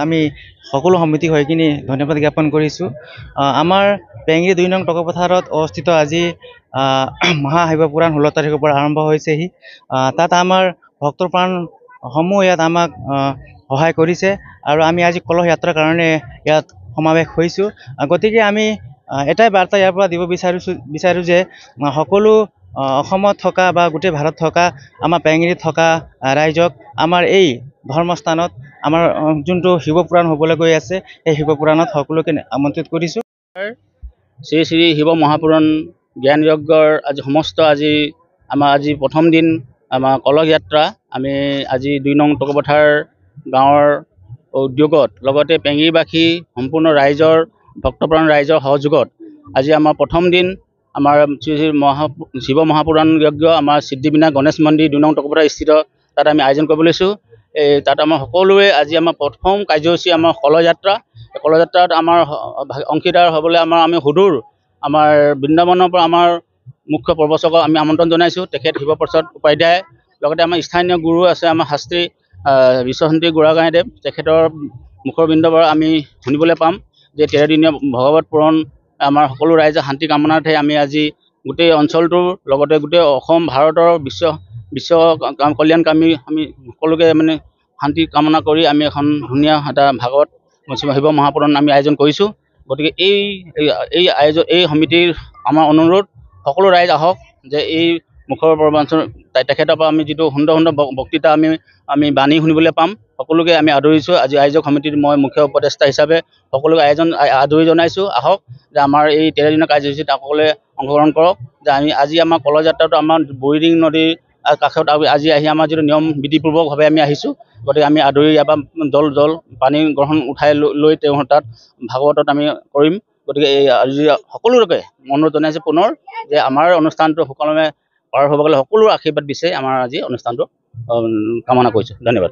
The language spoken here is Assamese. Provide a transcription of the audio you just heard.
আমি সকলো সমিতি হৈ কিনি ধন্যবাদ জ্ঞাপন কৰিছোঁ। আমাৰ পেংগিৰি 2 নং টকপথাৰত অৱস্থিত আজি মহাশিৱপুৰাণ 16 তাৰিখৰ পৰা আৰম্ভ হৈছেহি। তাত আমাৰ ভক্তপ্ৰাণ সমূহ ইয়াত আমাক সহায় কৰিছে আৰু আমি আজি কলহ যাত্ৰাৰ কাৰণে ইয়াত সমাৱেশ হৈছোঁ। গতিকে আমি এটাই বাৰ্তা ইয়াৰ পৰা দিব বিচাৰোঁ যে সকলো অসমত থকা বা গোটেই ভাৰত থকা আমাৰ পেংগিৰিত থকা ৰাইজক আমাৰ এই ধৰ্মস্থানত আমাৰ যোনটো শিৱপুৰাণ হ'বলৈ গৈ আছে সেই শিৱপুৰাণত সকলোকে আমন্ত্ৰিত কৰিছোঁ। শ্ৰী শ্ৰী শিৱ মহাপুৰাণ জ্ঞান যজ্ঞৰ আজি আমাৰ প্ৰথম দিন আমাৰ কলহ যাত্ৰা। আমি আজি 2 নং টকপথাৰ গাঁৱৰ উদ্যোগত লগতে পেংগিৰিবাসী সম্পূৰ্ণ ৰাইজৰ ভক্তপ্ৰাণ ৰাইজৰ সহযোগত আজি আমাৰ প্ৰথম দিন আমাৰ শ্ৰী শ্ৰী শিৱ মহাপুৰাণ যজ্ঞ আমাৰ সিদ্ধিবিনায়ক গণেশ মন্দিৰ 2 নং টকপথাৰ স্থিত তাত আমি আয়োজন কৰিব লৈছোঁ। তাত আমাৰ সকলোৱে আজি আমাৰ প্ৰথম কাৰ্যসূচী আমাৰ কলহযাত্ৰা। কলহযাত্ৰাত আমাৰ অংশীদাৰ হ'বলৈ আমি সুদূৰ আমাৰ বৃন্দাবনৰ পৰা আমাৰ মুখ্য প্ৰবচকক আমি আমন্ত্ৰণ জনাইছোঁ। তেখেত শিৱপ্ৰসাদ উপাধ্যায়, লগতে আমাৰ স্থানীয় গুৰু আছে আমাৰ শাস্ত্ৰী বিশ্বশান্তি গোৰাগাঁইদেৱ, তেখেতৰ মুখৰ বিন্দৰ পৰা আমি শুনিবলৈ পাম যে 13 দিনীয়া ভগৱত পুৰাণ আমাৰ সকলো ৰাইজে শান্তি কামনাৰ্থে আমি আজি গোটেই অঞ্চলটোৰ লগতে গোটেই অসম ভাৰতৰ বিশ্ব কল্যাণকামী আমি সকলোকে মানে শান্তি কামনা কৰি আমি এখন ধুনীয়া এটা ভাগৱত শিৱ মহাপুৰাণ আমি আয়োজন কৰিছোঁ। গতিকে এই সমিতিৰ আমাৰ অনুৰোধ সকলো ৰাইজ আহক যে এই মুখৰ প্ৰবঞ্চন তেখেতৰ পৰা আমি যিটো সুন্দৰ বক্তৃতা আমি বাণী শুনিবলৈ পাম। সকলোকে আমি আদৰিছোঁ। আজি আয়োজক সমিতিৰ মই মুখ্য উপদেষ্টা হিচাপে সকলোকে আদৰি জনাইছোঁ। আহক যে আমাৰ এই 13 দিনৰ কাৰ্যসূচীত সকলোৱে অংশগ্ৰহণ কৰক। যে আজি আমাৰ কলহযাত্ৰাটো আমাৰ বৰিডিং নদীৰ কাষত আজি আহি আমাৰ যিটো নিয়ম বিধিপূৰ্বকভাৱে আমি আহিছোঁ। গতিকে আমি আদৰি ইয়াৰ পৰা জল পানী গ্ৰহণ উঠাই লৈ তেওঁ তাত ভাগৱতত আমি কৰিম। গতিকে আজি সকলোকে অনুৰোধ জনাইছোঁ পুনৰ যে আমাৰ অনুষ্ঠানটো সুকলমে পাৰ হ'ব গ'লে সকলোৰে আশীৰ্বাদ বিচাৰি আমাৰ আজি অনুষ্ঠানটো কামনা কৰিছোঁ। ধন্যবাদ।